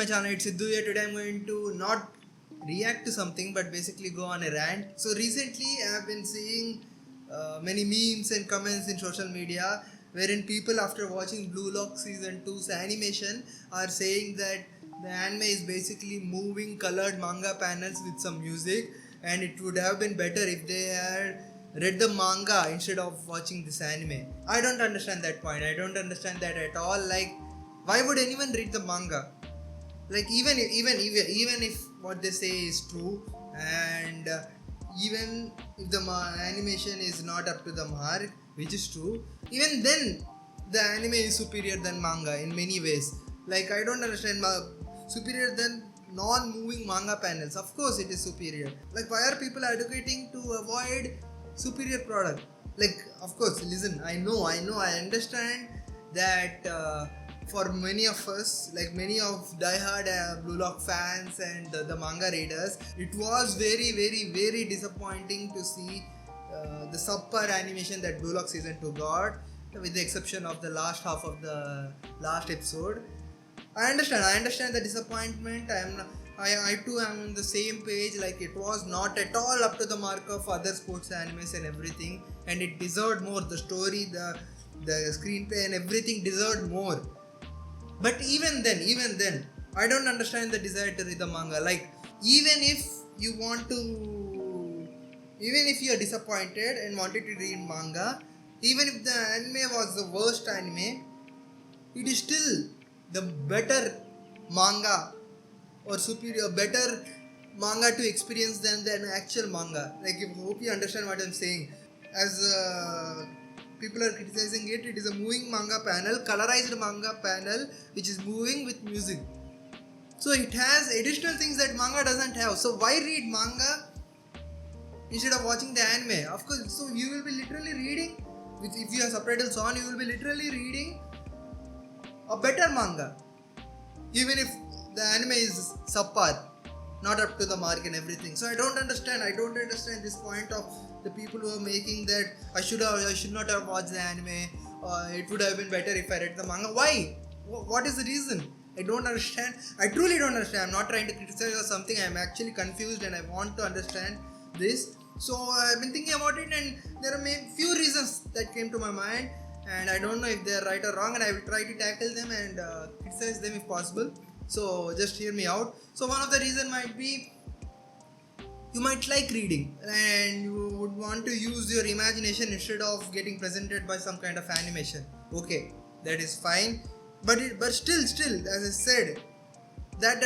my channel, it's Sidhu here. Today I'm going to not react to something but basically go on a rant. So recently I've been seeing many memes and comments in social media wherein people after watching Blue Lock Season 2's animation are saying that the anime is basically moving colored manga panels with some music, and it would have been better if they had read the manga instead of watching this anime. I don't understand that point. I don't understand that at all. Like, why would anyone read the manga? Like, even if what they say is true, and even if the animation is not up to the mark, which is true, even then the anime is superior than manga in many ways. Like, I don't understand superior than non-moving manga panels. Of course it is superior. Like, why are people advocating to avoid superior product? Like, of course, listen, I understand that for many of us, like many of diehard Blue Lock fans and the manga readers, it was very disappointing to see the subpar animation that Blue Lock Season 2 got, with the exception of the last half of the last episode. I understand the disappointment. I too am on the same page. Like, it was not at all up to the mark of other sports animes and everything, and it deserved more. The story, the screenplay and everything deserved more. But even then, I don't understand the desire to read the manga. Like, even if you are disappointed and wanted to read manga, even if the anime was the worst anime, it is still the better manga or superior, better manga to experience than actual manga. Like, I hope you understand what I'm saying. As people are criticizing it, it is a moving manga panel, colorized manga panel, which is moving with music. So it has additional things that manga doesn't have. So why read manga instead of watching the anime? Of course, so you will be literally reading, if you have subtitles on, you will be literally reading a better manga, even if the anime is subpar, not up to the mark and everything. So I don't understand this point of the people who are making that I should not have watched the anime, it would have been better if I read the manga. Why? What is the reason? I don't understand. I truly don't understand. I'm not trying to criticize or something. I'm actually confused and I want to understand this. So I've been thinking about it, and there are few reasons that came to my mind, and I don't know if they're right or wrong, and I will try to tackle them and criticize them if possible. So just hear me out. So one of the reason might be, you might like reading and you would want to use your imagination instead of getting presented by some kind of animation. Okay, that is fine, but still, as I said, that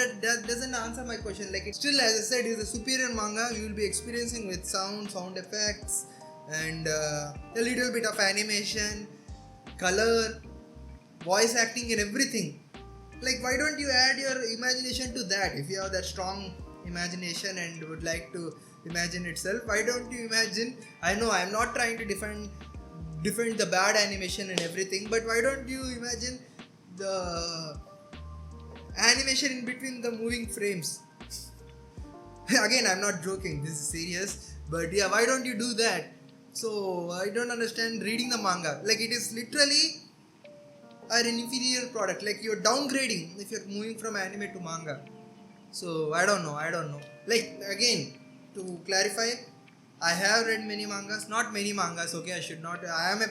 doesn't answer my question. Like, it still, as I said, is a superior manga. You will be experiencing with sound effects, and a little bit of animation, color, voice acting and everything. Like, why don't you add your imagination to that? If you have that strong imagination and would like to imagine itself, why don't you imagine? I know I'm not trying to defend the bad animation and everything, but why don't you imagine the animation in between the moving frames? Again, I'm not joking, this is serious, but yeah, why don't you do that? So I don't understand reading the manga. Like, it is literally an inferior product. Like, you're downgrading if you're moving from anime to manga. So I don't know. Like, again, to clarify, I have read many mangas, not many mangas. Okay, I should not. I am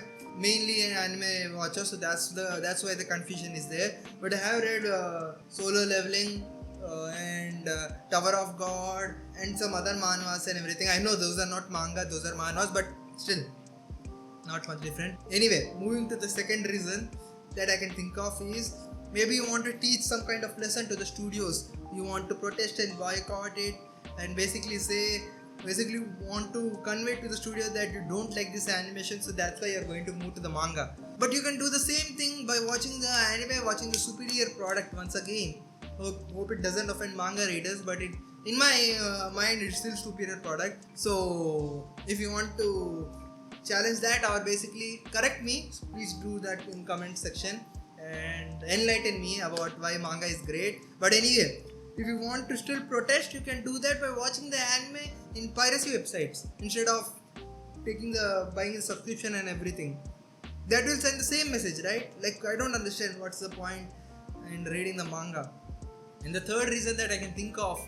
mainly an anime watcher, so that's why the confusion is there. But I have read Solo Leveling and Tower of God and some other manhwas and everything. I know those are not manga, those are manhwas, but still not much different. Anyway, moving to the second reason that I can think of is, maybe you want to teach some kind of lesson to the studios. You want to protest and boycott it, and basically want to convey to the studio that you don't like this animation, so that's why you're going to move to the manga. But you can do the same thing by watching the anime, watching the superior product once again. Hope it doesn't offend manga readers, but in my mind, it's still superior product. So if you want to challenge that or basically correct me, please do that in comment section and enlighten me about why manga is great. But anyway, if you want to still protest, you can do that by watching the anime in piracy websites instead of buying a subscription and everything. That will send the same message, right? Like, I don't understand what's the point in reading the manga. And the third reason that I can think of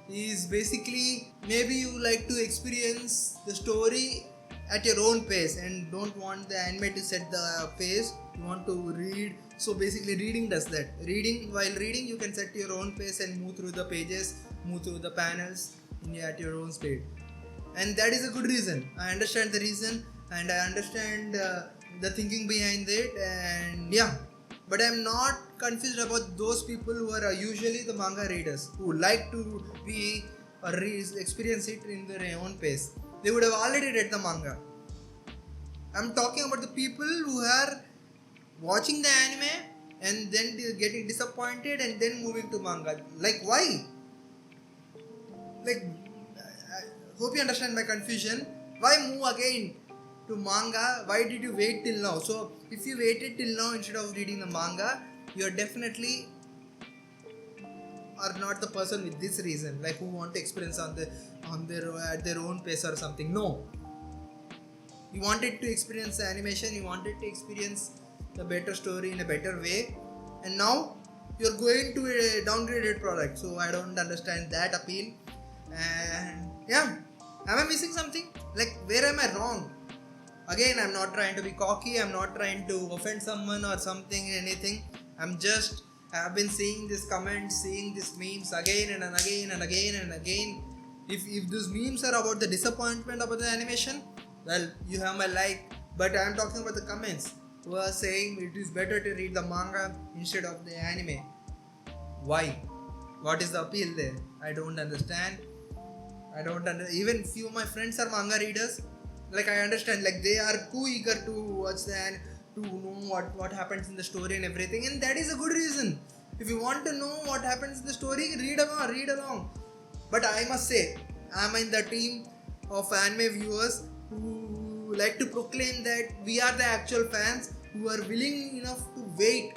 is basically maybe you like to experience the story at your own pace and don't want the anime to set the pace. You want to read. So basically reading does that. While reading you can set your own pace and move through the pages, move through the panels at your own speed. And that is a good reason. I understand the reason and I understand the thinking behind it, and yeah, but I'm not confused about those people who are usually the manga readers who like to be or experience it in their own pace. They would have already read the manga. I'm talking about the people who are watching the anime and then getting disappointed and then moving to manga. Like, why? Like, I hope you understand my confusion. Why move again to manga? Why did you wait till now? So if you waited till now instead of reading the manga, you are definitely are not the person with this reason, like who want to experience at their own pace or something. No, you wanted to experience the animation, you wanted to experience the better story in a better way, and now you're going to a downgraded product. So I don't understand that appeal. And yeah, am I missing something? Like, where am I wrong? Again, I'm not trying to be cocky, I'm not trying to offend someone or something, anything. I've been seeing these comments, seeing these memes again and again and again and again. If those memes are about the disappointment about the animation, well, you have my like. But I'm talking about the comments who are saying it is better to read the manga instead of the anime. Why? What is the appeal there? I don't understand. Even few of my friends are manga readers. Like, I understand, like they are too eager to watch to know what happens in the story and everything, and that is a good reason. If you want to know what happens in the story, read along. But I must say, I'm in the team of anime viewers who like to proclaim that we are the actual fans who are willing enough to wait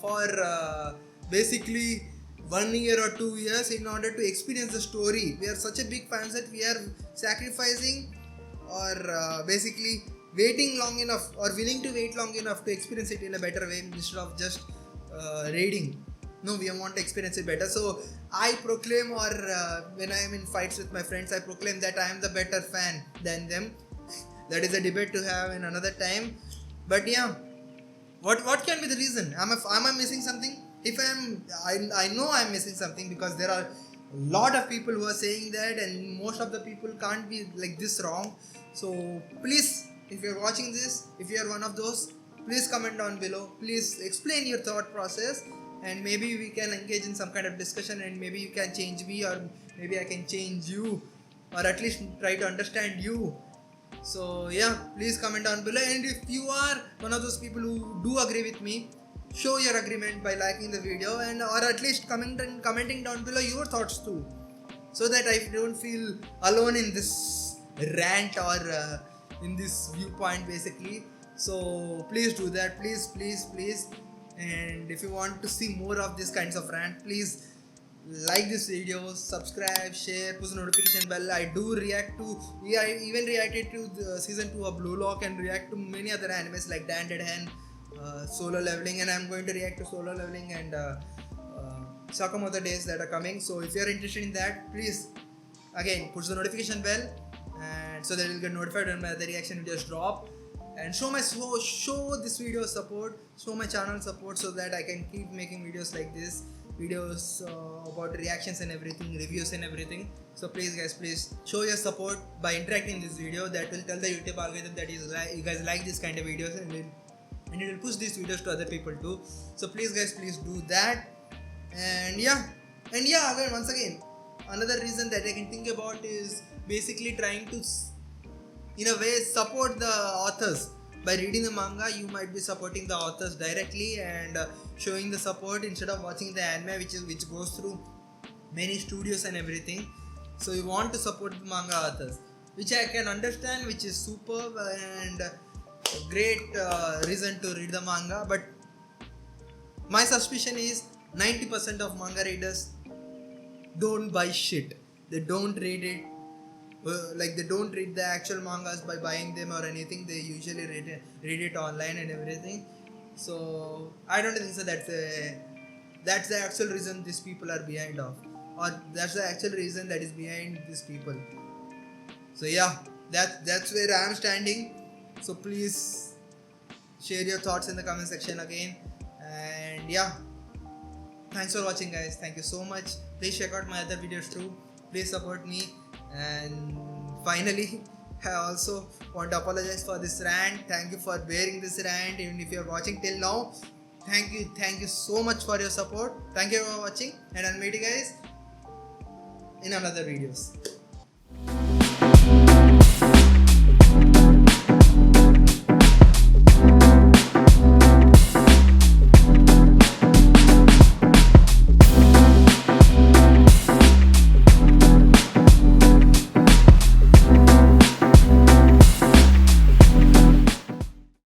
for basically 1 year or 2 years in order to experience the story. We are such a big fans that we are sacrificing or basically waiting long enough or willing to wait long enough to experience it in a better way instead of just reading. No, we want to experience it better. So I proclaim, or when I am in fights with my friends, I proclaim that I am the better fan than them. That is a debate to have in another time. But yeah, what can be the reason? Am I missing something? If I know I'm missing something, because there are a lot of people who are saying that, and most of the people can't be like this wrong. So please, if you're watching this, if you're one of those, please comment down below. Please explain your thought process, and maybe we can engage in some kind of discussion, and maybe you can change me, or maybe I can change you, or at least try to understand you. So yeah, please comment down below. And if you are one of those people who do agree with me, show your agreement by liking the video, and or at least commenting down below your thoughts too, so that I don't feel alone in this rant or in this viewpoint basically. So please do that, please. And if you want to see more of these kinds of rant, please like this video, subscribe, share, push the notification bell. I even reacted to the season 2 of Blue Lock, and react to many other animes like Dan Dead Hen, Solo Leveling, and I'm going to react to Solo Leveling and Sakamoto Days that are coming. So if you're interested in that, please again push the notification bell, and so that you'll get notified when my other reaction videos drop. And show this video support, show my channel support, so that I can keep making videos like this, videos about reactions and everything, reviews and everything. So please guys, please show your support by interacting in this video. That will tell the YouTube algorithm that you guys like this kind of videos, and it will push these videos to other people too. So please guys, please do that. And yeah, again, once again, another reason that I can think about is basically trying to, in a way, support the authors. By reading the manga, you might be supporting the authors directly and showing the support instead of watching the anime, which goes through many studios and everything. So you want to support the manga authors, which I can understand, which is superb and a great reason to read the manga. But my suspicion is 90% of manga readers don't buy shit. They don't read it. Like, they don't read the actual mangas by buying them or anything. They usually read it online and everything. So I don't think so that's a that's the actual reason these people are behind of, or that's the actual reason that is behind these people. So yeah, that's where I am standing. So please share your thoughts in the comment section again. And yeah, thanks for watching, guys. Thank you so much. Please check out my other videos too. Please support me. And finally, I also want to apologize for this rant. Thank you for bearing this rant, even if you are watching till now. Thank you so much for your support. Thank you for watching, and I'll meet you guys in another videos.